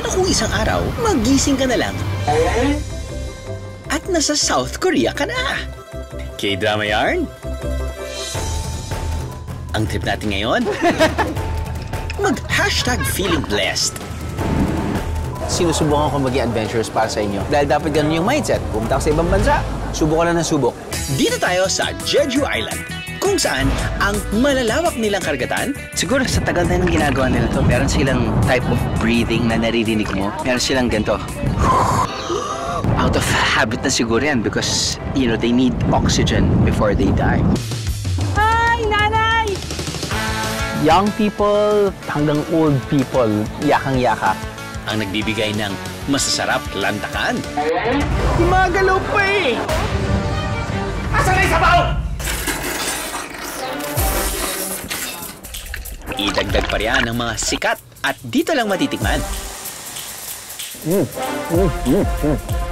Paano kung isang araw, magising ka na lang at nasa South Korea ka na? K-drama yarn? Ang trip natin ngayon? Mag-hashtag feeling blessed. Sinusubukan ko maging adventurous para sa inyo. Dahil dapat ganun yung mindset. Pumunta ka sa ibang bansa, subok ka na ng subok. Dito tayo sa Jeju Island, kung saan ang malalawak nilang karagatan. Siguro sa tagal na ng ginagawa nila to, meron silang type of breathing na naririnig mo. Meron silang ganito. Out of habit na siguro yan because, you know, they need oxygen before they die. Hi, Nanay! Young people hanggang old people, yakang-yaka. Ang nagbibigay ng masasarap lantakan. Gumagalaw pa eh! Asan na yung sabaw? Idagdag pa riyan ng mga sikat at dito lang matitikman.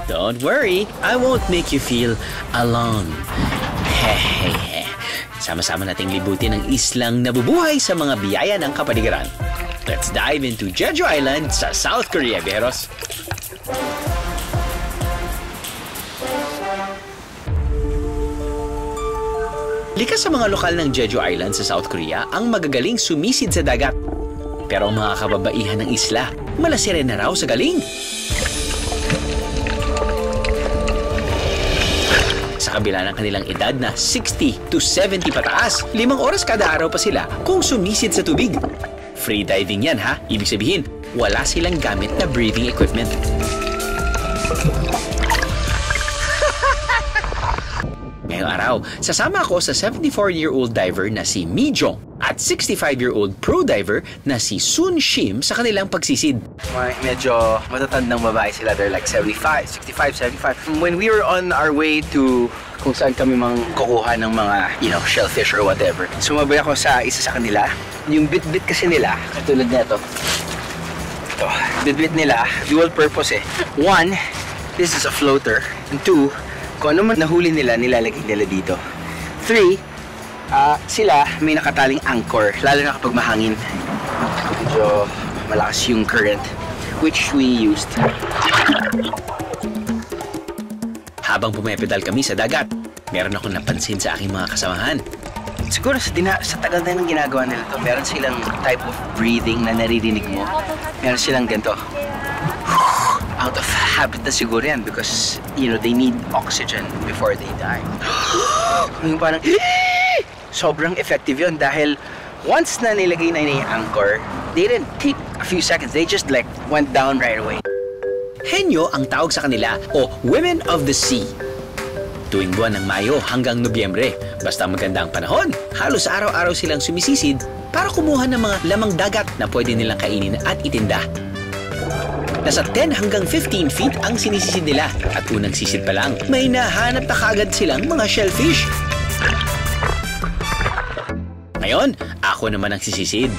Don't worry, I won't make you feel alone. Hehehe. Sama-sama nating libutin ang islang nabubuhay sa mga biyaya ng kapaligiran. Let's dive into Jeju Island sa South Korea, Beros. Likas sa mga lokal ng Jeju Island sa South Korea ang magagaling sumisid sa dagat. Pero ang mga kababaihan ng isla, malasiren na raw sa galing. Sa kabila ng kanilang edad na 60 to 70 pataas, 5 oras kada araw pa sila kung sumisid sa tubig. Free diving yan ha, ibig sabihin, wala silang gamit na breathing equipment. Ngayong araw, sasama ako sa 74-year-old diver na si Mi Jong at 65-year-old pro diver na si Sun Shim sa kanilang pagsisid. Medyo matatandang babae sila. They're like 75, 65, 75. When we were on our way to kung saan kami mang kukuha ng mga, you know, shellfish or whatever, sumabay ako sa isa sa kanila. Yung bit-bit kasi nila, katulad nito. Ito, bit-bit nila, dual purpose eh. One, this is a floater. And two, kung ano man nahuli nila, nilalagay nila dito. Three, sila may nakataling anchor, lalo na kapag mahangin. Medyo malakas yung current, which we used. Habang pumepedal kami sa dagat, meron akong napansin sa aking mga kasamahan. Siguro sa tagal na ng ginagawa nila to, meron silang type of breathing na naririnig mo. Meron silang ganito. Out of habit na siguro yan because, you know, they need oxygen before they die. Yung parang, sobrang effective yun dahil once na nilagay na yung anchor, they didn't take a few seconds. They just like went down right away. Henyo ang tawag sa kanila o Women of the Sea. Tuwing buwan ng Mayo hanggang Nobyembre, basta maganda ang panahon, halos araw-araw silang sumisisid para kumuha ng mga lamang dagat na pwede nilang kainin at itinda. Nasa 10 hanggang 15 feet ang sinisisid nila at unang sisid pa lang, may nahanap na kagad silang mga shellfish. Ngayon, ako naman ang sisisid.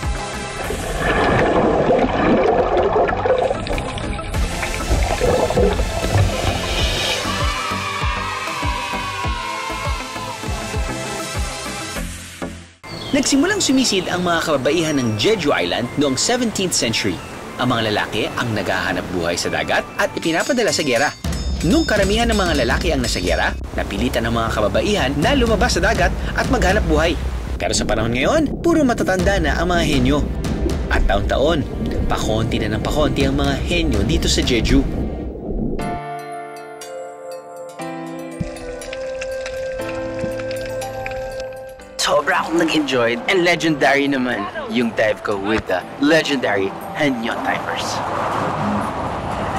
Nagsimulang sumisid ang mga kababaihan ng Jeju Island noong 17th century. Ang mga lalaki ang naghahanap buhay sa dagat at ipinapadala sa giyera. Nung karamihan ng mga lalaki ang nasa giyera, napilitan ng mga kababaihan na lumabas sa dagat at maghanap buhay. Pero sa panahon ngayon, puro matatanda na ang mga henyo. At taon-taon, pakonti na ng pakonti ang mga henyo dito sa Jeju. Sobra akong nag-enjoy and legendary naman yung dive ko with the legendary Henyo divers.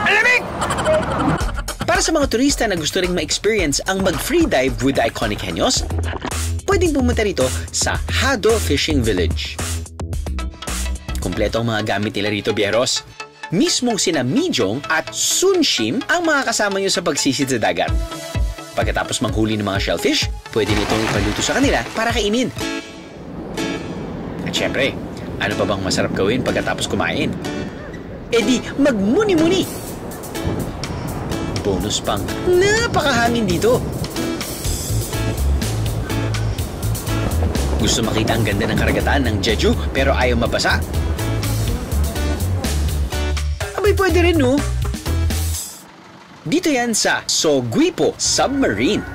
Alamig! Para sa mga turista na gusto ring ma-experience ang mag-free dive with the iconic Henyos, pwedeng pumunta rito sa Hado Fishing Village. Kompleto ang mga gamit nila rito, Bieros. Mismong sina Mi Jong at Sun Shim ang mga kasama nyo sa pagsisid sa dagat. Pagkatapos manghuli ng mga shellfish, pwede nitong ipaluto sa kanila para kainin. At syempre, ano pa bang masarap gawin pagkatapos kumain? E di, magmuni-muni! Bonus pang, napakahangin dito! Gusto makita ang ganda ng karagatan ng Jeju pero ayaw mabasa? Abay, pwede rin, no? Dito yan sa Soguipo Submarine,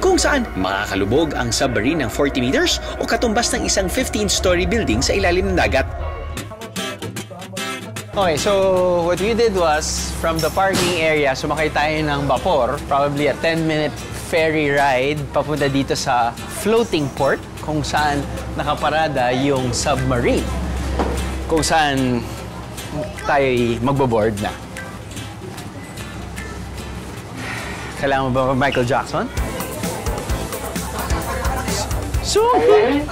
kung saan makakalubog ang submarine ng 40 meters o katumbas ng isang 15-story building sa ilalim ng dagat. Okay, so what we did was, from the parking area, sumakay tayo ng vapor, probably a 10-minute ferry ride, papunta dito sa floating port, kung saan nakaparada yung submarine, kung saan tayo magbo-board na. Kailangan mo ba Michael Jackson? So, ayan.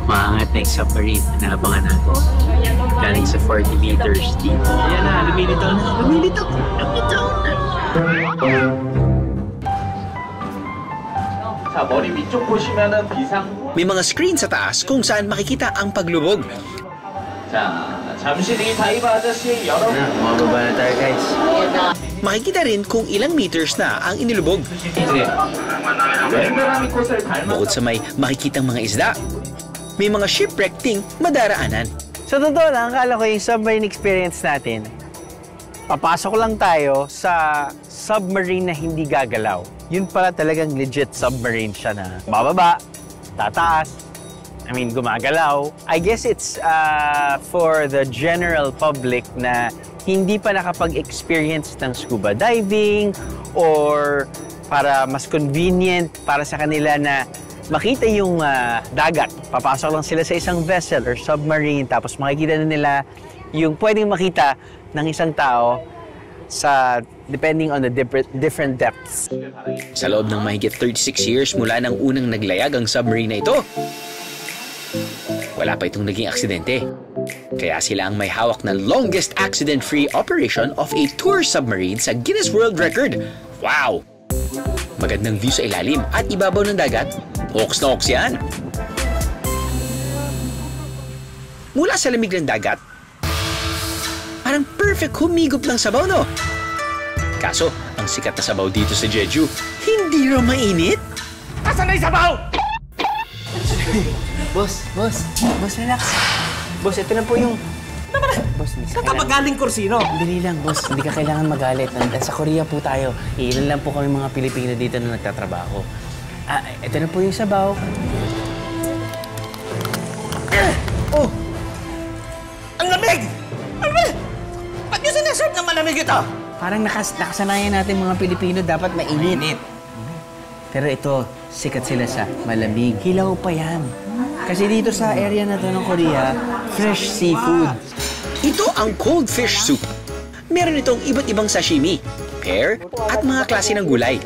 Maangat na yung submarine. Naabangan natin. Galing sa 40 meters dito. Ayan na, lumilitaw na. Lumilitaw! Lumilitaw na! May mga screen sa taas kung saan makikita ang paglubog. Mababa na tayo, guys. Makikita rin kung ilang meters na ang inilubog. Bukod sa may makikitang mga isda, may mga shipwreck ding madaraanan. Sa totoo lang, akala ko yung submarine experience natin, papasok lang tayo sa submarine na hindi gagalaw. Yun pala talagang legit submarine siya na bababa, tataas, gumagalaw. I guess it's for the general public na hindi pa nakapag-experience ng scuba diving or para mas convenient para sa kanila na makita yung dagat. Papasok lang sila sa isang vessel or submarine tapos makikita na nila yung pwedeng makita ng isang tao sa depending on the different depths. Sa loob ng mahigit 36 years mula nang unang naglayag ang submarine na ito, wala pa itong naging aksidente. Kaya sila ang may hawak ng longest accident-free operation of a tour submarine sa Guinness World Record. Wow! Magandang view sa ilalim at ibabaw ng dagat. Oks na oks yan! Mula sa lamig ng dagat, parang perfect humigop ng sabaw, no? Kaso, ang sikat na sabaw dito sa Jeju, hindi raw mainit? Asan na yung sabaw? Boss, relax. Boss, ito na po yung... Boss, Saan ka magaling kursino? Dali lang, boss. Hindi ka kailangan magalit. Sa Korea po tayo. Ilan lang po kami mga Pilipino dito na nagtatrabaho. Ito na po yung sabaw. Oh! Ang lamig! Ano ba? Ba't nyo sinaserve ng malamig ito? Parang nakasanayan natin mga Pilipino dapat mainit. Pero ito, sikat sila sa malamig. Hilaw pa yan. Kasi dito sa area na to ng Korea, fresh seafood. Ito ang cold fish soup. Meron itong iba't ibang sashimi, pear, at mga klase ng gulay.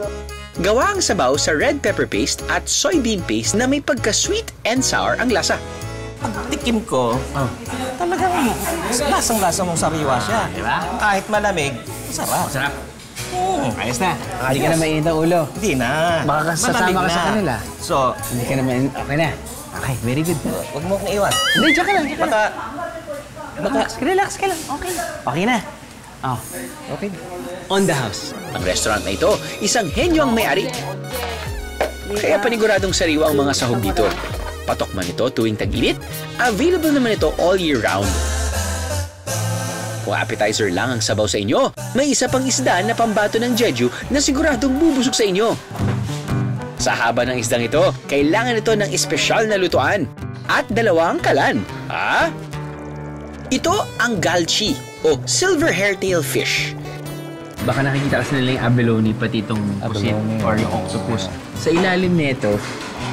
Gawa ang sabaw sa red pepper paste at soybean paste na may pagka-sweet and sour ang lasa. Pagtikim ko, talagang lasang-lasa mong sariwa siya. Diba? Kahit malamig, masarap. Sarap. Ayos na. Hindi ka na mainit ang ulo. Hindi na. Baka sasama ka sa kanila. So, Hindi ka na mainit. Okay na. Okay, very good. huwag mo akong iwan. Hindi, diyan ka lang. Baka, Relax ka lang. Okay. Okay na. Oh. okay. On the house. Ang restaurant na ito, isang henyo ang may-ari. Kaya paniguradong sariwa ang mga sahog dito. Patok man ito tuwing tag-init, available naman ito all year round. Kung appetizer lang ang sabaw sa inyo, may isa pang isda na pambato ng Jeju na siguradong bubusog sa inyo. Sa haba ng isdang ito, kailangan ito ng espesyal na lutuan at dalawang kalan. Ito ang galchi o silver hairtail fish. Baka nakikita kasi nila yung abalone, pati itong pusit or yung octopus. Sa ilalim nito,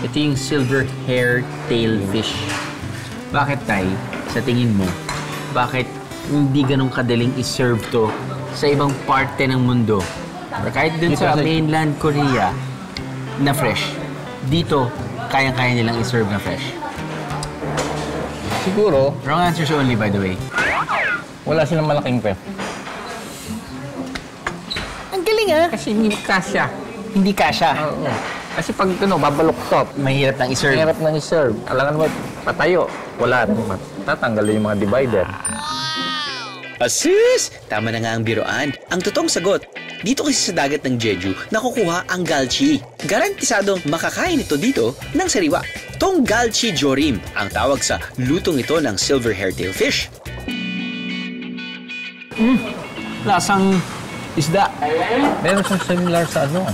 ito yung silver hairtail fish. Bakit, Tay? Sa tingin mo, bakit hindi ganun kadaling iserve to sa ibang parte ng mundo? Or kahit dun sa mainland Korea na fresh, dito, kayang-kaya nilang iserve na fresh. Siguro, Wrong answers only, by the way. wala silang malaking pep. Ang galing, ah! Kasi hindi kasya. Hindi kasha. Oo. Kasi pag babaluktot, Mahirap nang iserve. hirap nang iserve. Alangan mo, patayo. Wala rin. Tatanggalin yung mga divider. Asus! Tama na nga ang biroan. Ang totoong sagot, dito kasi sa dagat ng Jeju, nakukuha ang galchi. Garantisadong makakain ito dito ng sariwa. Tong galchi jorim ang tawag sa lutong ito ng silver hairtail fish. Lasang isda. Meron siyang similar sa ano.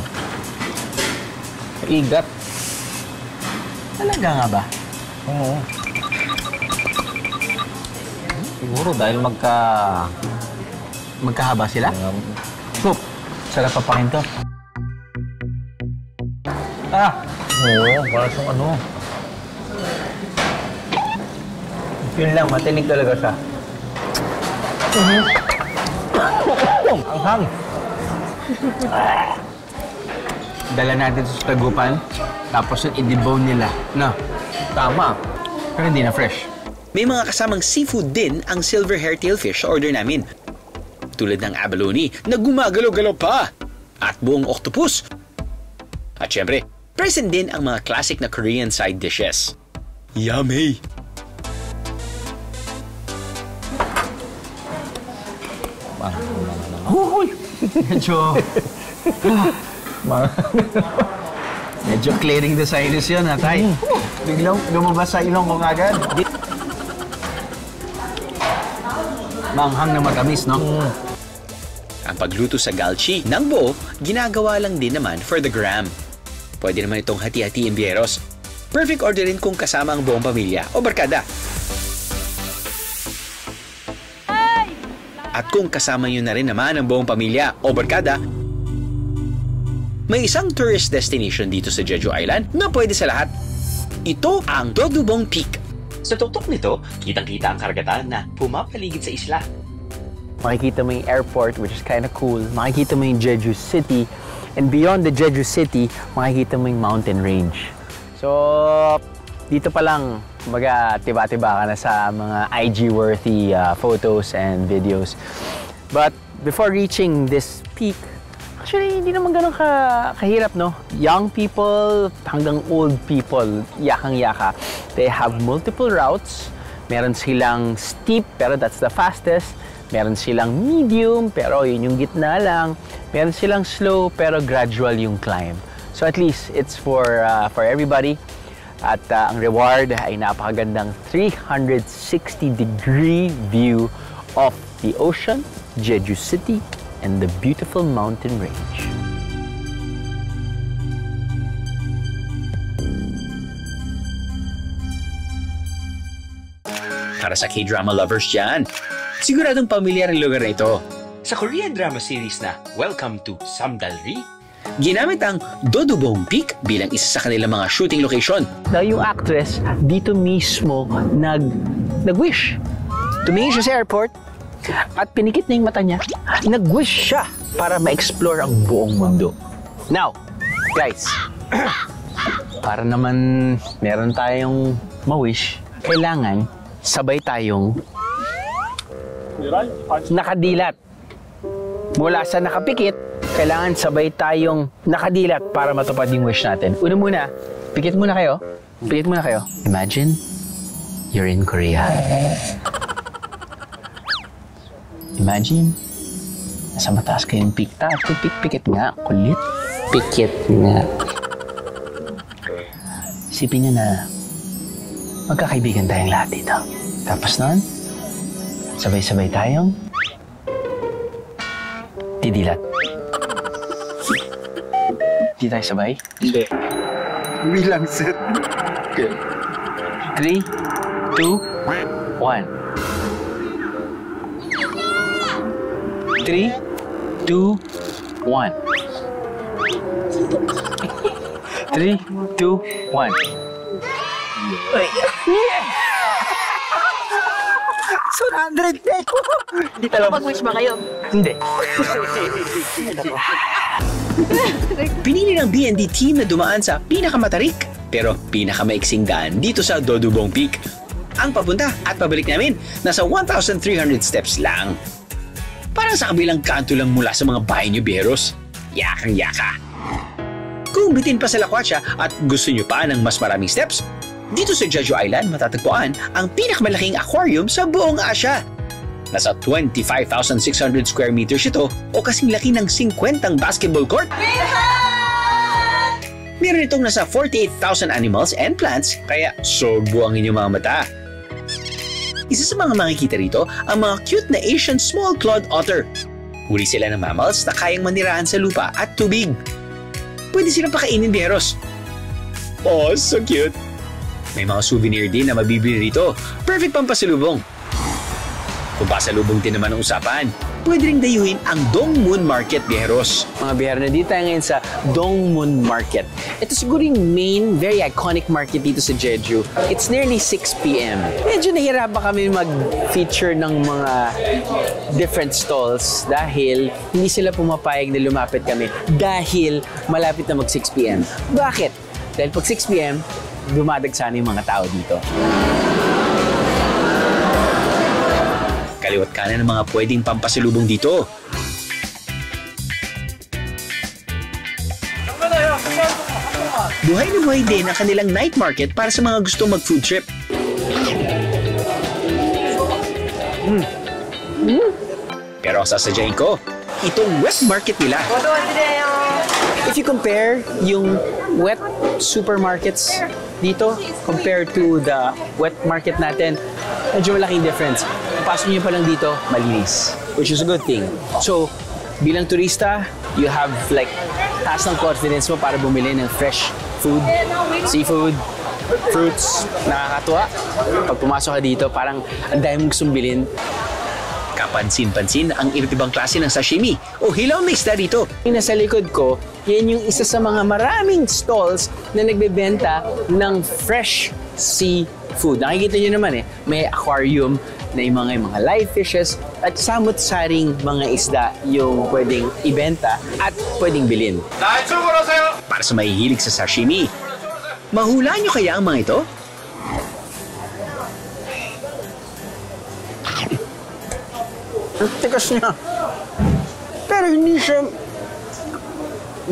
Sa igat. Talaga nga ba? Oo. Siguro dahil Magkahaba sila? Soup. Sarap papakin to. Oo, para siyang ano. Yun lang, matinig talaga siya. Ang hang. Dala natin sa tagupan, tapos yung i-debone nila. No, tama. Pero hindi na fresh. May mga kasamang seafood din ang silver hairtail fish sa order namin. Tulad ng abalone na gumagalaw-galaw pa. At buong octopus. At syempre, present din ang mga classic na Korean side dishes. Yummy! Medyo clearing the sinus yun, ha, Tay? Biglang lumabas sa ilong ko agad. Manghang na matamis, no? Ang pagluto sa galchi ng buo, ginagawa lang din naman for the gram. Pwede naman itong hati-hatiin bieros. Perfect order rin kung kasama ang buong pamilya o barkada. At kung kasama nyo na rin naman ang buong pamilya o barkada, may isang tourist destination dito sa Jeju Island na pwede sa lahat. Ito ang Dodubong Peak. Sa tuktok nito, kitang-kita ang karagatan na pumapaligid sa isla. Makikita mo yung airport, which is kind of cool. Makikita mo yung Jeju City. And beyond the Jeju City, makikita mo yung mountain range. So, dito pa lang, kumbaga, tiba-tiba ka na sa mga IG-worthy photos and videos. But before reaching this peak, actually, hindi naman ganun kahirap, no? Young people hanggang old people, yakang-yaka. They have multiple routes. Meron silang steep, pero that's the fastest. Meron silang medium, pero yun yung gitna lang. Meron silang slow, pero gradual yung climb. So at least, it's for everybody. At ang reward ay napakagandang 360-degree view of the ocean, Jeju City, and the beautiful mountain range. Para sa K-drama lovers dyan, siguradong pamilyar ang lugar na ito. Sa Korean drama series na Welcome to Samdalri, ginamit ang Dodubong Peak bilang isa sa kanilang mga shooting location. Na yung actress dito mismo nag-wish. Tumingin siya sa airport at pinikit na yung mata niya. Nag-wish siya para ma-explore ang buong mundo. Now, guys, para naman meron tayong ma-wish, kailangan sabay tayong nakadilat. Mula sa nakapikit, kailangan sabay tayong nakadilat para matupad yung wish natin. Una muna, pikit muna kayo. Pikit muna kayo. Imagine, you're in Korea. Imagine, nasa mataas kayong pikta. Pikit nga, kulit. Pikit nga. Isipin niyo na magkakaibigan tayong lahat dito. Tapos nun, sabay-sabay tayong didilat. Hindi tayo sabay? Hindi. Bilang set. Okay. 3, 2, 1. 3, 2, 1. 3, 2, 1. So, 100 day ko. Hindi talaga. Mag-wish ba kayo? Hindi. Pinili ng BND team na dumaan sa pinakamatarik pero pinakamaiksing daan dito sa Dodubong Peak. Ang papunta at pabalik namin nasa 1,300 steps lang. Parang sa kabilang kanto lang mula sa mga bahay niyo, Bieros. Yakang-yaka. Kung bitin pa sa Lakwatsa at gusto niyo pa ng mas maraming steps, dito sa Jeju Island matatagpuan ang pinakamalaking aquarium sa buong Asia. Nasa 25,600 square meters ito o kasing laki ng 50 basketball court. Meron itong nasa 48,000 animals and plants kaya sogbo ang inyong mga mata. Isa sa mga makikita rito ang mga cute na Asian small-clawed otter. Huli sila ng mammals na kayang manirahan sa lupa at tubig. Pwede silang pakainin, biyeros. Oh, so cute! May mga souvenir din na mabibili rito. Perfect pang pasalubong. Kung pasalubong din naman ang usapan, pwede ring dayuhin ang Dongmun Market, biyeros. Mga biyero, nandito tayo ngayon sa Dongmun Market. Ito siguro yung main, very iconic market dito sa Jeju. It's nearly 6 p.m. Medyo nahirapan kami mag-feature ng mga different stalls dahil hindi sila pumapayag na lumapit kami dahil malapit na mag-6 p.m. Bakit? Dahil pag 6 p.m., dumadagsana yung mga tao dito. Kaliwat kanan ng mga pwedeng pampasalubong dito. Buhay na buhay din ang kanilang night market para sa mga gustong mag-food trip. Pero ang sasadyain ko, itong wet market nila. If you compare yung wet supermarkets dito compared to the wet market natin, medyo malaking difference. Pasok nyo pa lang dito, malinis, which is a good thing. So, bilang turista, you have like taas ng confidence mo para bumili ng fresh food, seafood, fruits. Nakakatuwa. Pag pumasok ka dito, parang ang dami mong gustong bilhin. Kapansin-pansin ang iba't ibang klase ng sashimi o hilaw na isda dito. Yung nasa likod ko, yan yung isa sa mga maraming stalls na nagbebenta ng fresh seafood. Nakikita nyo naman may aquarium na yung mga live fishes at samot-saring mga isda yung pwedeng ibenta at pwedeng bilhin. Para sa mahihilig sa sashimi, mahula nyo kaya ang mga ito? Ang tikas niya. Pero hindi siya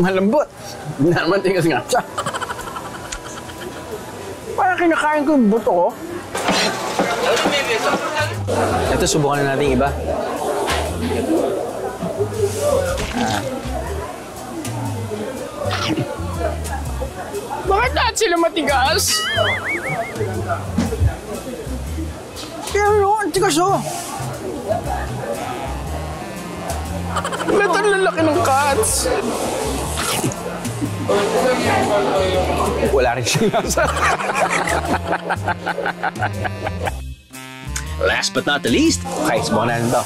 malambot. Hindi naman tikas nga siya. Parang kinakain ko yung buto ko. Ito, subukan na natin iba. Bakit lahat sila matigas? Pero ang tigas oh. Ba't ang lalaki ng cats? Wala rin siyang lasa. Last but not the least, Okay, subukan natin ito.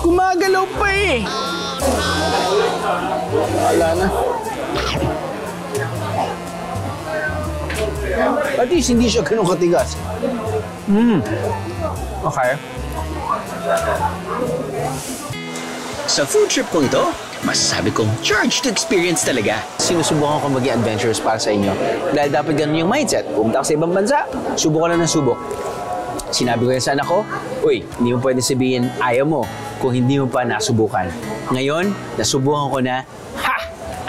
Gumagalaw pa eh. Wala na. At least hindi siya ganun katigas. Okay. sa food trip kong ito, masasabi kong charge to experience talaga. Sinusubukan ko maging adventurous para sa inyo. Dahil dapat ganun yung mindset. Pumunta ka sa ibang bansa, subukan na ng subok. Sinabi ko yan sa anak ko, uy, hindi mo pwede sabihin ayaw mo kung hindi mo pa nasubukan. Ngayon, nasubukan ko na, ha!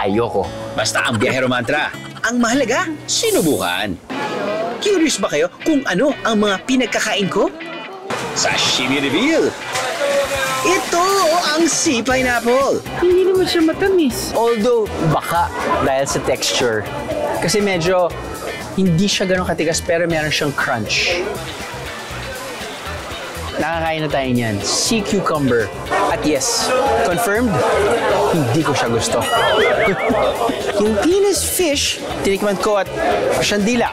Ayoko. Basta ang biyahero mantra, ang mahalaga, sinubukan. Curious ba kayo kung ano ang mga pinagkakain ko? Sashimi reveal! Ito ang sea pineapple! Hindi naman siya matamis. Although, baka dahil sa texture. Kasi medyo hindi siya ganun katigas pero meron siyang crunch. Nakakain na tayo niyan. Sea cucumber. At yes, confirmed, hindi ko siya gusto. Yung Venus fish, tinikman ko at siyandila.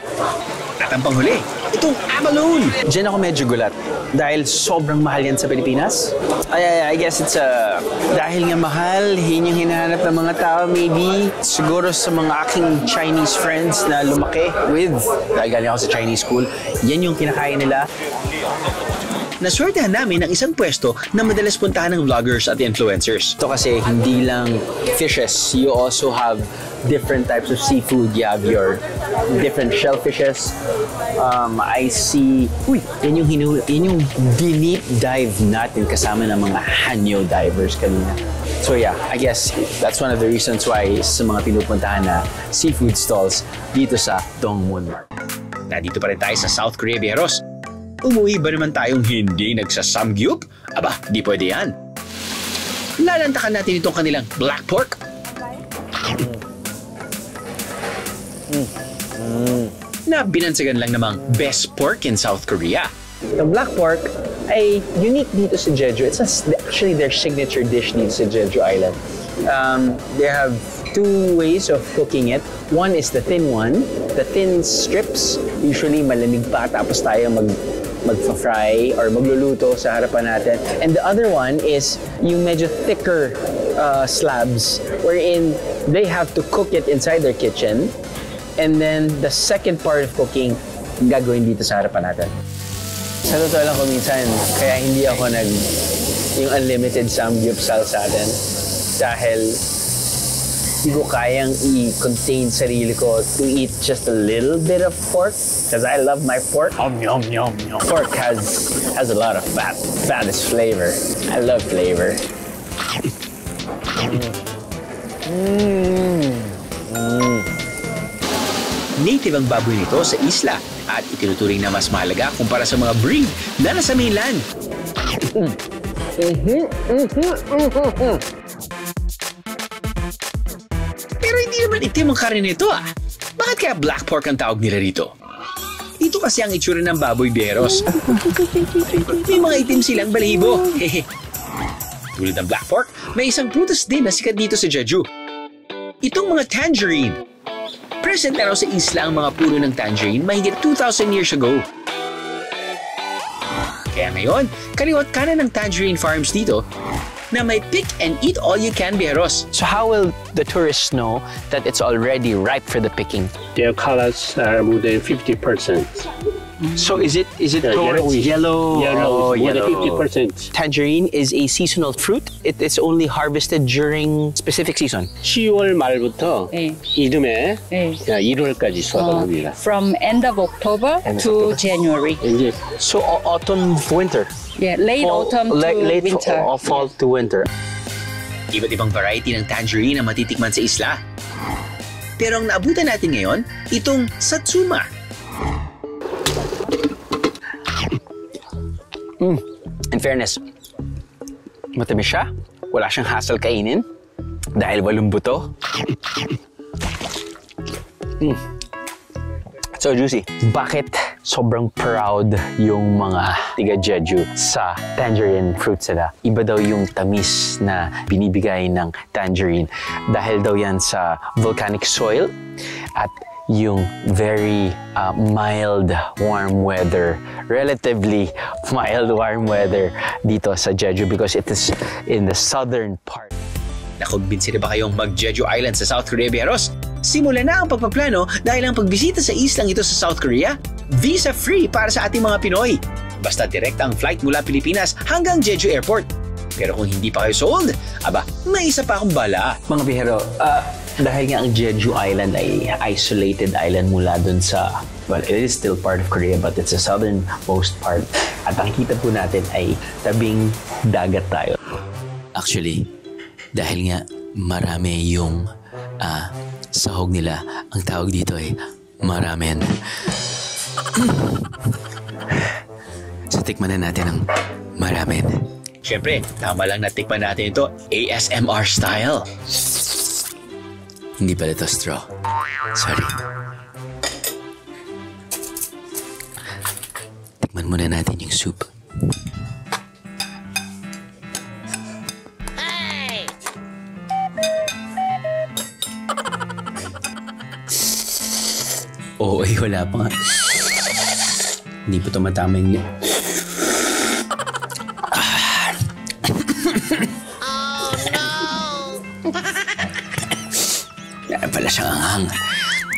At ang panghuli, itong abalone! Diyan ako medyo gulat. Dahil sobrang mahal yan sa Pilipinas. I guess it's dahil nga mahal, yun yung hinahanap ng mga tao maybe. Siguro sa mga aking Chinese friends na lumaki with, dahil galing ako sa Chinese school, yan yung kinakain nila. Naswertehan namin ang isang pwesto na madalas puntahan ng vloggers at influencers. Ito kasi hindi lang fishes, you also have different types of seafood. You have your different shellfishes. I see, yan yung deep dive natin kasama ng mga hanyo divers kanina. So yeah, I guess that's one of the reasons why sa mga pinupuntahan na seafood stalls dito sa Dongmun Market. Nandito pa rin tayo sa South Korea, Bieros. Umuwi ba naman tayong hindi nagsasamgyup? Aba, di pwede yan. Lalantakan natin itong kanilang black pork. Na binansagan lang namang best pork in South Korea. The black pork ay unique dito sa Jeju. It's actually their signature dish dito sa Jeju Island. They have two ways of cooking it. One is the thin one, the thin strips. Usually malamig pa tapos tayo magfa-fry or magluluto sa harapan natin. And the other one is yung medyo thicker slabs wherein they have to cook it inside their kitchen. And then the second part of cooking gagawin dito sa harapan natin. Sa totoo lang kung minsan, kaya hindi ako yung unlimited samgyeopsal sa atin dahil hindi ko kayang i-contain sarili ko to eat just a little bit of pork because I love my pork. Yum, yum, yum. Pork has a lot of fat. Fat is flavor. I love flavor. Native ang baboy nito sa isla at itinuturing na mas mahalaga kumpara sa mga breed na nasa mainland. Pero hindi naman itim ang karne nito ah. Bakit kaya black pork ang tawag nila rito? Dito kasi ang itsura ng baboy beros. May mga itim silang balahibo. Tulad ng black pork, may isang prutas din na sikat dito sa Jeju. Itong mga tangerine. Present na raw sa isla ang mga puno ng tangerine mahigit 2,000 years ago. Kaya ngayon, kaliwat kanan ng tangerine farms dito na may pick and eat all you can beros. So how will the tourists know that it's already ripe for the picking? Their colors are more than 50%. So is it towards yellow? Yellow, more than 50%. Tangerine is a seasonal fruit. It is only harvested during specific season. 10월 말부터 네. 이듬해 네. 1월까지 수확합니다. From end of October to January. 이제 So autumn, winter. Yeah, late autumn to late winter. fall to winter. Iba't ibang variety ng tangerine ang matitikman sa isla. Pero ang naabutan natin ngayon, itong satsuma. In fairness, matamis siya. Wala siyang hassle kainin dahil walong buto. So juicy. Bakit sobrang proud yung mga tiga Jeju sa tangerine fruit sila? Iba daw yung tamis na binibigay ng tangerine dahil daw yan sa volcanic soil at yung very mild, warm weather, relatively mild, warm weather dito sa Jeju because it is in the southern part. Nakumbinsi na ba kayong mag-Jeju Island sa South Korea, Beros? Simulan na ang pagpaplano dahil ang pagbisita sa islang ito sa South Korea, visa-free para sa ating mga Pinoy. Basta direkta ang flight mula Pilipinas hanggang Jeju Airport. Pero kung hindi pa kayo sold, aba, may isa pa akong bala. Mga bihero, dahil nga ang Jeju Island ay isolated island mula dun sa, well, it is still part of Korea but it's the southernmost part. At ang kita po natin ay tabing dagat tayo. Actually, dahil nga marami yung sahog nila, ang tawag dito ay maramen. So tikman na natin ang maramen. Siyempre, tama lang natikman natin ito ASMR style. Hindi pala ito straw. Sorry. Tikman muna natin yung soup. Oo, ay wala pa nga. Hindi pa tumatama yung... Meron pala siyang anghang.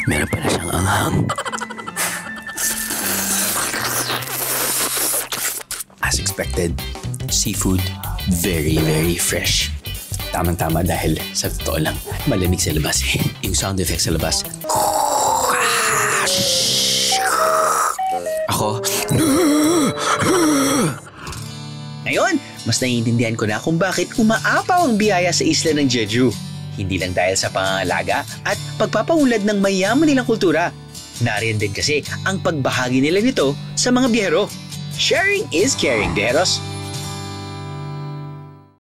Meron pala siyang anghang. As expected, seafood, very, very fresh. Tamang-tama dahil sa totoo lang, malamig sa labas. Yung sound effects sa labas. Ako. Ngayon, mas naiintindihan ko na kung bakit umaapaw ang biyaya sa isla ng Jeju. Hindi lang dahil sa pangangalaga at pagpapaunlad ng mayaman nilang kultura. Nariyan din kasi ang pagbahagi nila nito sa mga biyahero. Sharing is caring, Beros.